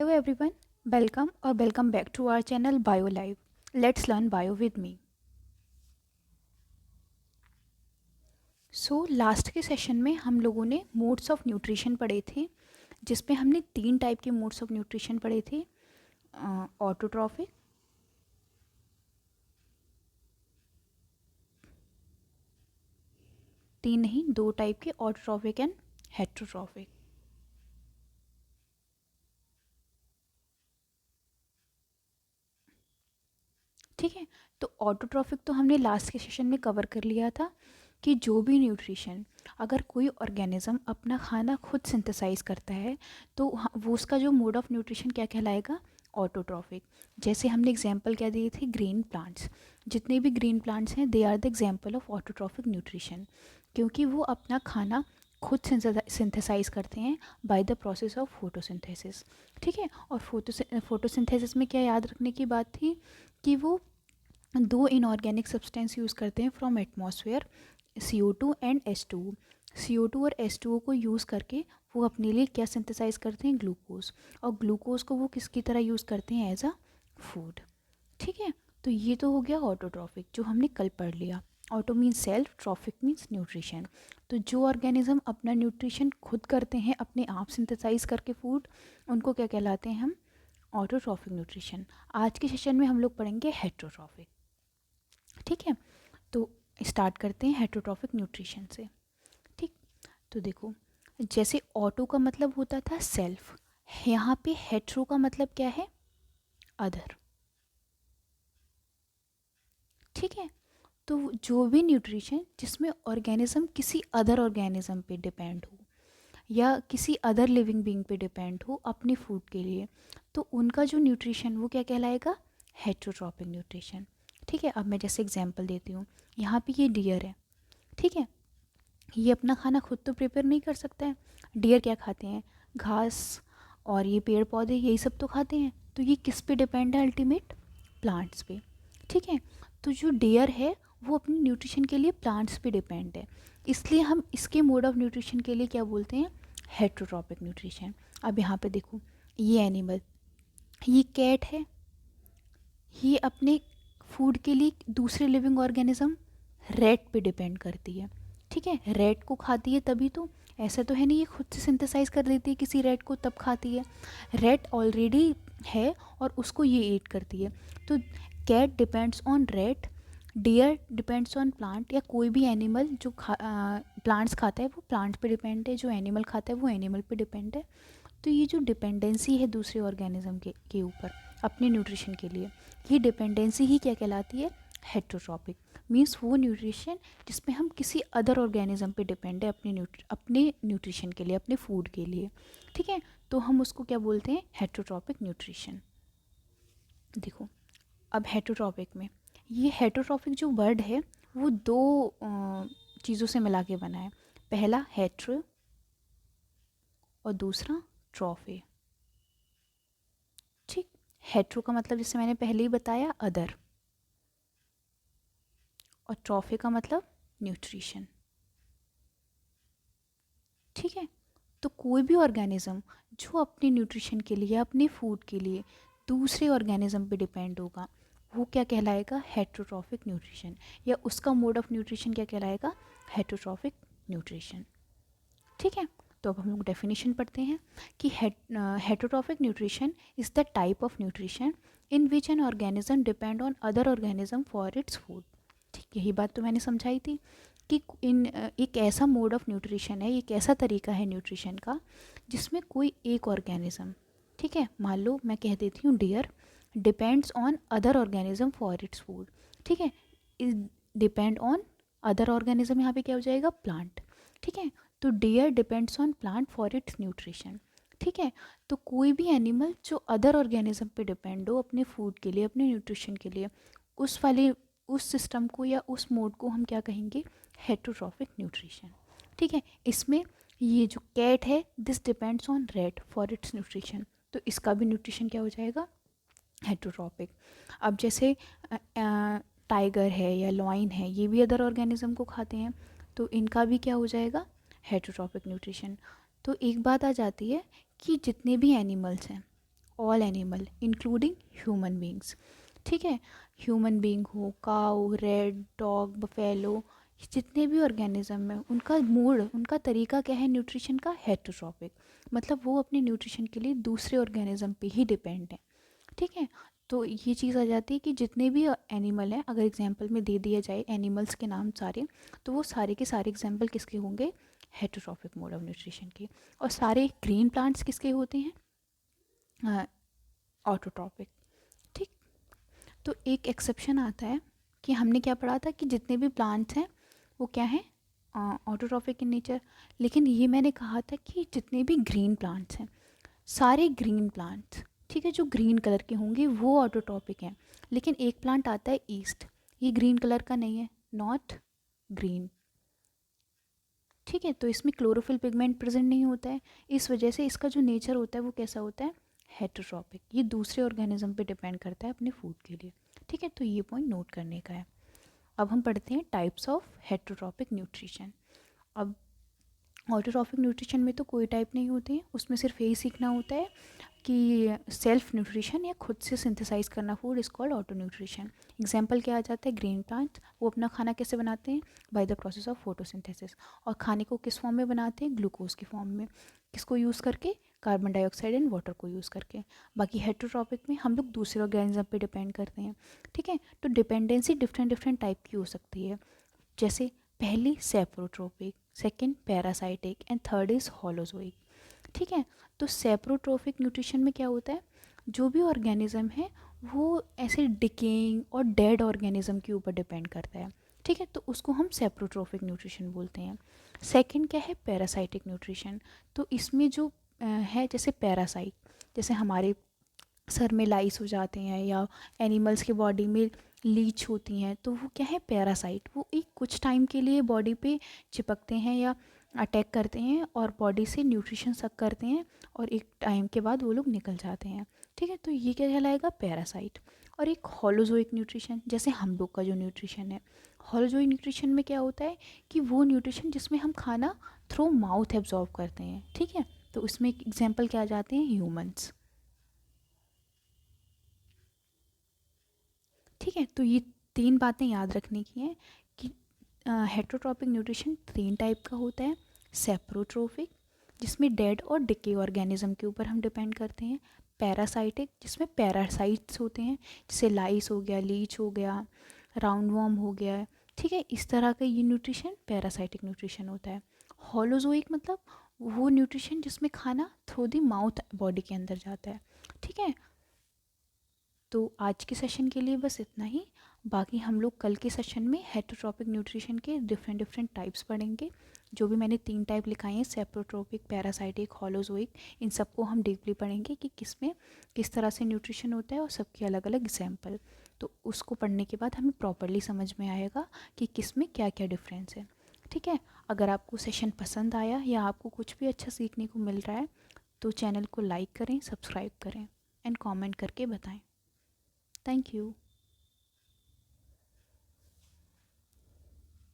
Hello everyone, welcome back to our channel BioLive. Let's learn bio with me. Last के session में हम लोगों ने मोड्स ऑफ न्यूट्रिशन पढ़े थे, जिसमें हमने 3 टाइप के मोड्स ऑफ न्यूट्रिशन पढ़े थे। ऑटोट्रॉफिक, 3 नहीं 2 टाइप के, ऑटोट्रॉफिक एंड हेट्रोट्रॉफिक। ठीक है, तो ऑटोट्रॉफिक तो हमने लास्ट के सेशन में कवर कर लिया था कि जो भी न्यूट्रिशन अगर कोई ऑर्गेनिज्म अपना खाना खुद सिंथेसाइज करता है तो वो उसका जो मोड ऑफ न्यूट्रिशन क्या कहलाएगा, ऑटोट्रॉफिक। जैसे हमने एग्जांपल क्या दिए थे, ग्रीन प्लांट्स। जितने भी ग्रीन प्लांट्स हैं they are the example of autotrophic nutrition, क्योंकि वो अपना खाना खुद सिंथेसाइज करते हैं by the process of photosynthesis. ठीक है, और फोटोसिंथेसिस में क्या याद रखने की बात थी कि वो 2 इनऑर्गेनिक सब्सटेंस यूज़ करते हैं from atmosphere, CO2 and H2। CO2 और H2O को यूज़ करके वो अपने लिए क्या सिंथेसाइज करते हैं, ग्लूकोज। और ग्लूकोज को वो किसकी तरह यूज़ करते हैं, एज अ फूड। ठीक है, तो ये तो हो गया ऑटोट्रॉफिक जो हमने कल पढ़ लिया। Auto means self, trophic means nutrition. तो जो ऑर्गेनिज्म अपना न्यूट्रिशन खुद करते हैं अपने आप सिंथेसाइज करके फूड, उनको क्या कहलाते हैं हम, ऑटोट्रॉफिक न्यूट्रिशन। आज के सेशन में हम लोग पढ़ेंगे हेट्रोट्रॉफिक। ठीक है, तो स्टार्ट करते हैं हेट्रोट्रॉफिक न्यूट्रिशन से। ठीक, तो देखो, जैसे ऑटो का मतलब होता था सेल्फ, यहाँ पे हेट्रो का मतलब क्या है, अदर। ठीक है, तो जो भी न्यूट्रिशन जिसमें ऑर्गेनिज्म किसी अदर ऑर्गेनिज्म पे डिपेंड हो या किसी अदर लिविंग बीइंग पे डिपेंड हो अपने फूड के लिए, तो उनका जो न्यूट्रिशन वो क्या कहलाएगा, हेट्रोट्रॉपिक न्यूट्रिशन। ठीक है, अब मैं जैसे एग्जांपल देती हूँ, यहाँ पे ये डियर है। ठीक है, ये अपना खाना खुद तो प्रिपेयर नहीं कर सकता है। डियर क्या खाते हैं, घास और ये पेड़ पौधे, यही सब तो खाते हैं। तो ये किस पे डिपेंड है, अल्टीमेट प्लांट्स पे। ठीक है, तो जो डियर है वो अपनी न्यूट्रिशन के लिए प्लांट्स पे डिपेंड है, इसलिए हम इसके मोड ऑफ न्यूट्रिशन के लिए क्या बोलते हैं, हेट्रोट्रॉपिक न्यूट्रिशन। अब यहाँ पे देखो, ये एनिमल, ये कैट है, ये अपने फूड के लिए दूसरे लिविंग ऑर्गेनिज्म रेट पे डिपेंड करती है। ठीक है, रेट को खाती है तभी तो, ऐसा तो है नहीं ये खुद से सिंथेसाइज कर देती है किसी रेट को तब खाती है। रेट ऑलरेडी है और उसको ये ईट करती है। तो cat depends on rat, deer depends on plant, या कोई भी एनिमल जो प्लांट्स खाता है वो प्लांट पे डिपेंड है, जो एनिमल खाता है वो एनिमल पे डिपेंड है। तो ये जो डिपेंडेंसी है दूसरे ऑर्गेनिज्म के ऊपर अपने न्यूट्रिशन के लिए, ये डिपेंडेंसी ही क्या कहलाती है, हेट्रोट्रॉपिक। मीन्स वो न्यूट्रिशन जिसमें हम किसी अदर ऑर्गेनिज्म पे डिपेंड है अपने न्यूट्रिशन के लिए, अपने फूड के लिए। ठीक है, तो हम उसको क्या बोलते हैं, हेट्रोट्रॉपिक न्यूट्रिशन। देखो, अब हेट्रोट्रॉपिक में, ये हेट्रोट्रॉपिक जो वर्ड है वो 2 चीज़ों से मिला के बना है। पहला हेट्रो और दूसरा ट्रॉफी। ठीक, हेट्रो का मतलब जैसे मैंने पहले ही बताया, अदर, और ट्रॉफी का मतलब न्यूट्रिशन। ठीक है, तो कोई भी ऑर्गेनिज्म जो अपने न्यूट्रिशन के लिए, अपने फूड के लिए दूसरे ऑर्गेनिज्म पे डिपेंड होगा, वो क्या कहलाएगा, हेट्रोट्रॉफिक न्यूट्रिशन, या उसका मोड ऑफ न्यूट्रिशन क्या कहलाएगा, हेट्रोट्रॉफिक न्यूट्रिशन। ठीक है, तो अब हम लोग डेफिनेशन पढ़ते हैं कि heterotrophic nutrition is the type of nutrition in which an organism depend on other organism for its food. ठीक, यही बात तो मैंने समझाई थी कि एक ऐसा मोड ऑफ न्यूट्रिशन है, एक ऐसा तरीका है न्यूट्रिशन का जिसमें कोई एक ऑर्गेनिज्म, ठीक है, मान लो मैं कह देती हूँ deer, depends on other organism for its food. ठीक है, डिपेंड ऑन अदर ऑर्गेनिज्म, यहाँ पे क्या हो जाएगा, प्लांट। ठीक है, तो deer depends on plant for its nutrition. ठीक है, तो कोई भी एनिमल जो अदर ऑर्गेनिज्म पे डिपेंड हो अपने फूड के लिए, अपने न्यूट्रिशन के लिए, उस सिस्टम को या उस मोड को हम क्या कहेंगे, हेट्रोट्रॉफिक न्यूट्रिशन। ठीक है, इसमें ये जो कैट है, this depends on rate for its nutrition, तो इसका भी न्यूट्रिशन क्या हो जाएगा, हेट्रोट्रॉपिक। अब जैसे टाइगर है या लॉइन है, ये भी अदर ऑर्गेनिज्म को खाते हैं, तो इनका भी क्या हो जाएगा, हेट्रोट्रॉपिक न्यूट्रिशन। तो एक बात आ जाती है कि जितने भी एनिमल्स हैं all animal including human beings. ठीक है, ह्यूमन बींग हो, काऊ, रेड, डॉग, बफेलो, जितने भी ऑर्गेनिज्म हैं उनका मोड, उनका तरीका क्या है न्यूट्रिशन का, हेटरोट्रॉपिक। मतलब वो अपने न्यूट्रिशन के लिए दूसरे ऑर्गेनिज्म पे ही डिपेंड है। ठीक है, तो ये चीज़ आ जाती है कि जितने भी एनिमल हैं, अगर एग्जांपल में दे दिया जाए एनिमल्स के नाम सारे, तो वो सारे के सारे एग्जांपल किसके होंगे, हेटरोट्रॉपिक मोड ऑफ न्यूट्रिशन के। और सारे ग्रीन प्लांट्स किसके होते हैं, ऑटोट्रॉपिक। ठीक, तो एक एक्सेप्शन आता है कि हमने क्या पढ़ा था कि जितने भी प्लांट्स हैं वो क्या है, ऑटोट्रॉपिक इन नेचर। लेकिन ये मैंने कहा था कि जितने भी ग्रीन प्लांट्स हैं, सारे ग्रीन प्लांट्स, ठीक है, जो ग्रीन कलर के होंगे वो ऑटोट्रॉपिक हैं। लेकिन एक प्लांट आता है ईस्ट, ये ग्रीन कलर का नहीं है, नॉट ग्रीन। ठीक है, तो इसमें क्लोरोफिल पिगमेंट प्रेजेंट नहीं होता है, इस वजह से इसका जो नेचर होता है वो कैसा होता है, हेटरोट्रॉपिक। ये दूसरे ऑर्गेनिज्म पे डिपेंड करता है अपने फूड के लिए। ठीक है, तो ये पॉइंट नोट करने का है। अब हम पढ़ते हैं टाइप्स ऑफ हेटरोट्रॉपिक न्यूट्रिशन। अब ऑटोट्रॉपिक न्यूट्रिशन में तो कोई टाइप नहीं होते हैं, उसमें सिर्फ यही सीखना होता है कि सेल्फ न्यूट्रिशन या खुद से सिंथेसाइज करना food is called auto nutrition. Example क्या आ जाता है, ग्रीन प्लांट, वो अपना खाना कैसे बनाते हैं, by the process of photosynthesis. और खाने को किस फॉर्म में बनाते हैं, ग्लूकोज की फॉर्म में, किसको यूज़ करके, कार्बन डाइऑक्साइड एंड वाटर को यूज़ करके। बाकी हेटरोट्रॉपिक में हम लोग दूसरे ऑर्गेनिज्म पे डिपेंड करते हैं। ठीक है, तो डिपेंडेंसी डिफरेंट डिफरेंट टाइप की हो सकती है, जैसे पहली saprotrophic, second parasitic and third is holozoic. ठीक है, तो सेप्रोट्रोपिक न्यूट्रिशन में क्या होता है, जो भी ऑर्गेनिज्म है वो ऐसे डिकेइंग और डेड ऑर्गेनिज्म के ऊपर डिपेंड करता है। ठीक है, तो उसको हम सेप्रोट्रोपिक न्यूट्रिशन बोलते हैं। सेकंड क्या है, पैरासाइटिक न्यूट्रिशन। तो इसमें जो है, जैसे पैरासाइट, जैसे हमारे सर में लाइस हो जाते हैं या एनिमल्स के बॉडी में लीच होती हैं, तो वो क्या है, पैरासाइट। वो एक कुछ टाइम के लिए बॉडी पे चिपकते हैं या अटैक करते हैं और बॉडी से न्यूट्रिशन सक करते हैं, और एक टाइम के बाद वो लोग निकल जाते हैं। ठीक है, तो ये क्या कहलाएगा, पैरासाइट। और एक होलोजोइक न्यूट्रिशन, जैसे हम लोग का जो न्यूट्रिशन है, होलोजोइक न्यूट्रिशन में क्या होता है कि वो न्यूट्रिशन जिसमें हम खाना थ्रू माउथ एब्जॉर्ब करते हैं। ठीक है, तो उसमें एग्जाम्पल क्या आ जाते हैं, ह्यूमंस। ठीक है, तो ये तीन बातें याद रखने की हैं कि हेटरोट्रॉपिक न्यूट्रिशन तीन टाइप का होता है। सेप्रोट्रोपिक, जिसमें डेड और डिके ऑर्गेनिज्म के ऊपर हम डिपेंड करते हैं। पैरासाइटिक, जिसमें पैरासाइट्स होते हैं, जैसे लाइस हो गया, लीच हो गया, राउंड वॉर्म हो गया। ठीक है, इस तरह का ये न्यूट्रिशन पैरासाइटिक न्यूट्रिशन होता है। होलोजोइक मतलब वो न्यूट्रिशन जिसमें खाना थ्रू द माउथ बॉडी के अंदर जाता है। ठीक है, तो आज के सेशन के लिए बस इतना ही। बाकी हम लोग कल के सेशन में हेटरोट्रॉपिक न्यूट्रिशन के डिफरेंट डिफरेंट टाइप्स पढ़ेंगे। जो भी मैंने तीन टाइप लिखाए हैं, सेप्रोट्रोपिक, पैरासाइटिक, होलोजोइक, इन सबको हम डीपली पढ़ेंगे कि किस में किस तरह से न्यूट्रिशन होता है और सबके अलग अलग एग्जाम्पल। तो उसको पढ़ने के बाद हमें प्रॉपरली समझ में आएगा कि किस में क्या क्या डिफरेंस है। ठीक है, अगर आपको सेशन पसंद आया या आपको कुछ भी अच्छा सीखने को मिल रहा है तो चैनल को लाइक करें, सब्सक्राइब करें एंड कमेंट करके बताएं। Thank you.